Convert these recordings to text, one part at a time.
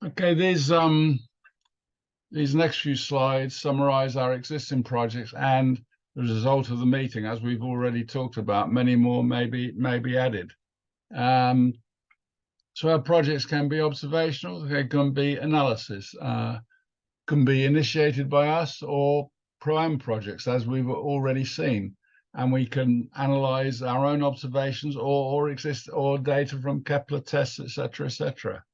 Okay, these next few slides summarize our existing projects and the result of the meeting. As we've already talked about, many more may be added. So our projects can be observational, they can be analysis, can be initiated by us, or prime projects, as we've already seen. And we can analyze our own observations or data from Kepler tests, etc., etc.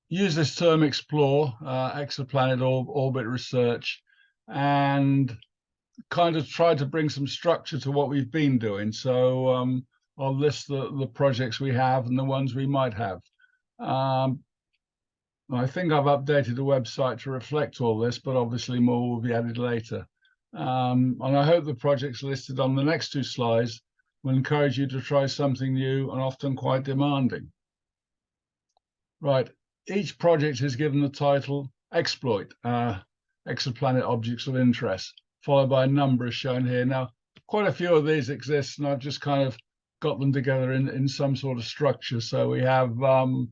Use this term explore, exoplanet orbit research, and kind of try to bring some structure to what we've been doing. So I'll list the projects we have and the ones we might have. I think I've updated the website to reflect all this, but obviously more will be added later. And I hope the projects listed on the next two slides will encourage you to try something new and often quite demanding. Right, each project is given the title Exploit, Exoplanet Objects of Interest, followed by a number as shown here. Now, quite a few of these exist, and I've just kind of got them together in some sort of structure. So we have the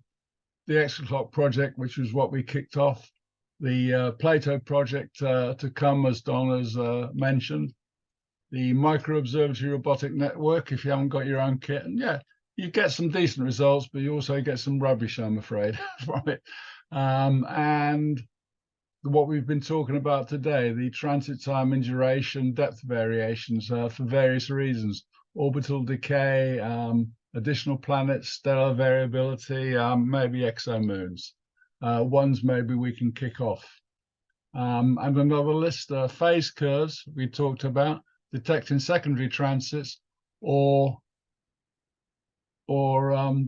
Exoclock project, which was what we kicked off, the Plato project to come, as Don has mentioned, the Micro Observatory Robotic Network, if you haven't got your own kit. And yeah, you get some decent results, but you also get some rubbish, I'm afraid, from it. And what we've been talking about today, the transit time and duration depth variations for various reasons, orbital decay, additional planets, stellar variability, maybe exomoons. Ones maybe we can kick off. And another list, phase curves we talked about, detecting secondary transits or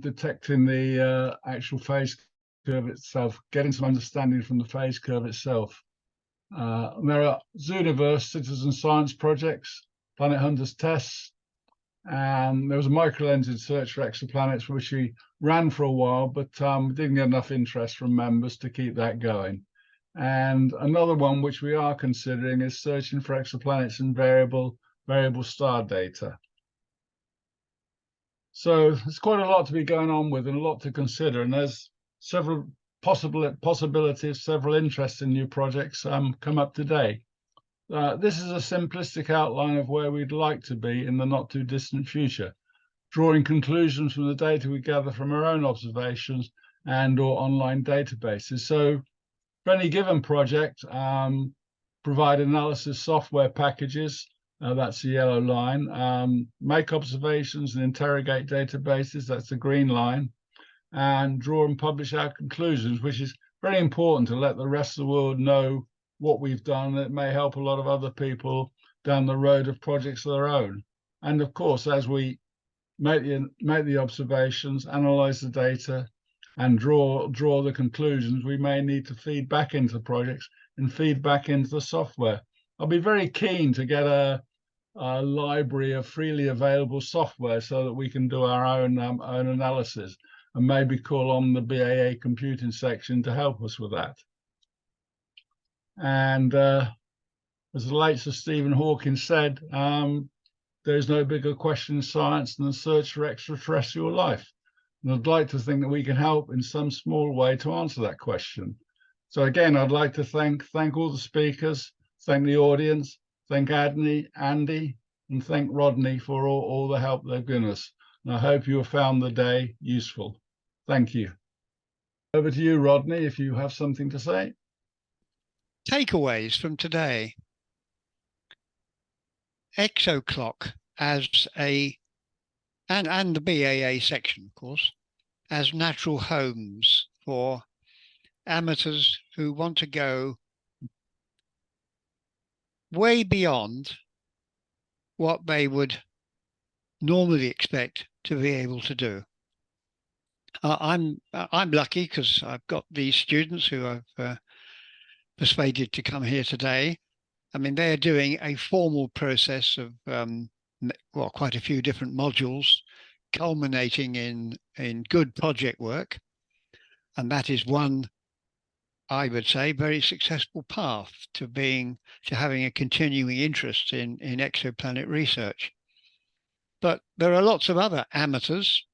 detecting the actual phase curve itself, getting some understanding from the phase curve itself. There are Zooniverse citizen science projects, Planet Hunters tests, and there was a microlensing search for exoplanets, which we ran for a while, but didn't get enough interest from members to keep that going. And another one which we are considering is searching for exoplanets in variable star data. So there's quite a lot to be going on with and a lot to consider, and there's several possibilities, several interesting new projects come up today. This is a simplistic outline of where we'd like to be in the not too distant future, drawing conclusions from the data we gather from our own observations and or online databases. So for any given project, provide analysis software packages, that's the yellow line, make observations and interrogate databases, that's the green line, and draw and publish our conclusions, which is very important to let the rest of the world know what we've done. It may help a lot of other people down the road of projects of their own. And of course, as we make the observations, analyze the data, and draw the conclusions, we may need to feed back into the projects and feed back into the software. I'll be very keen to get a library of freely available software so that we can do our own analysis, and maybe call on the BAA computing section to help us with that. And as the late Sir Stephen Hawking said, there's no bigger question in science than the search for extraterrestrial life. And I'd like to think that we can help in some small way to answer that question. So again, I'd like to thank all the speakers, thank the audience, thank Andy, and thank Rodney for all the help they've given us. And I hope you have found the day useful. Thank you. Over to you, Rodney, if you have something to say. Takeaways from today. Exoclock as and the BAA section, of course, as natural homes for amateurs who want to go way beyond what they would normally expect to be able to do. I'm lucky because I've got these students who I've persuaded to come here today. I mean, they're doing a formal process of well, quite a few different modules, culminating in good project work, and that is one, I would say, very successful path to having a continuing interest in exoplanet research. But there are lots of other amateurs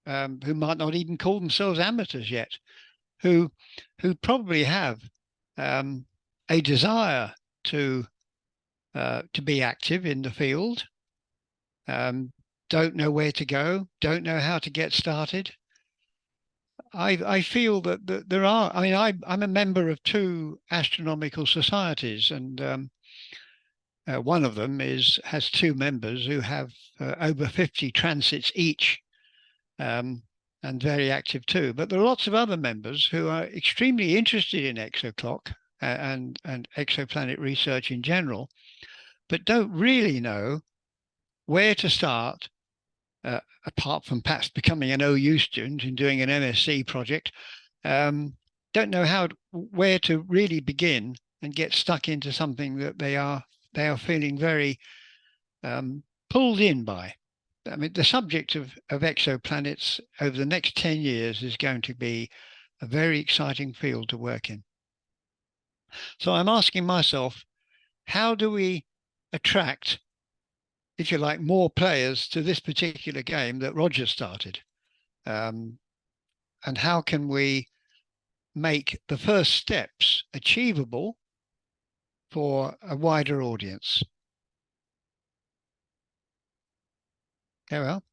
who might not even call themselves amateurs yet, who probably have a desire to be active in the field, don't know where to go, don't know how to get started. I feel that there are. I mean, I'm a member of 2 astronomical societies, and one of them has 2 members who have over 50 transits each, and very active too. But there are lots of other members who are extremely interested in exoclock and exoplanet research in general, but don't really know where to start, apart from perhaps becoming an OU student and doing an MSc project. Don't know where to really begin and get stuck into something that they are feeling very pulled in by. I mean, the subject of exoplanets over the next 10 years is going to be a very exciting field to work in. So I'm asking myself, how do we attract, if you like, more players to this particular game that Roger started? And how can we make the first steps achievable for a wider audience? Yeah, well,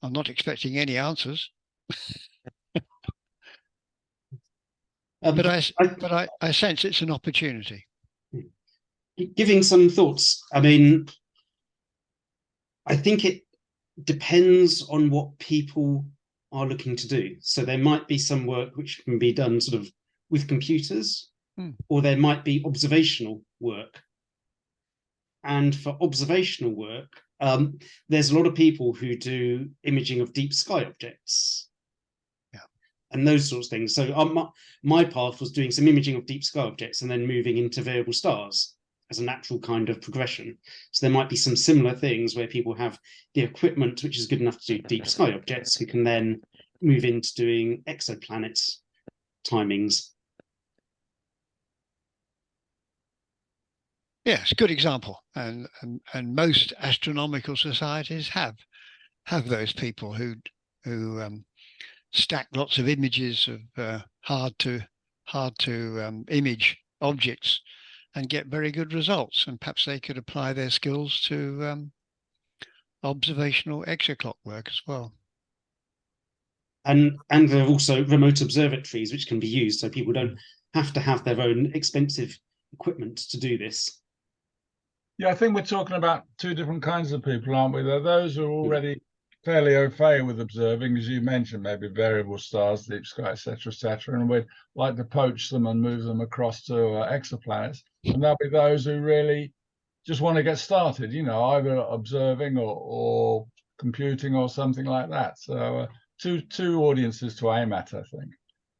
I'm not expecting any answers. But I sense it's an opportunity. Giving some thoughts. I mean, I think it depends on what people are looking to do. So there might be some work which can be done sort of with computers, or there might be observational work. And for observational work, there's a lot of people who do imaging of deep sky objects. And those sorts of things. So my path was doing some imaging of deep sky objects and then moving into variable stars as a natural kind of progression. So there might be some similar things where people have the equipment which is good enough to do deep sky objects, who can then move into doing exoplanets timings. Yes, good example. And most astronomical societies have those people who stack lots of images of hard to image objects and get very good results. And perhaps they could apply their skills to observational exoclock work as well. And there are also remote observatories which can be used, so people don't have to have their own expensive equipment to do this. Yeah, I think we're talking about 2 different kinds of people, aren't we? There are those who are already fairly au fait with observing, as you mentioned, maybe variable stars, deep sky, etc., and we'd like to poach them and move them across to exoplanets. And there'll be those who really just want to get started, either observing or computing or something like that. So two audiences to aim at, I think.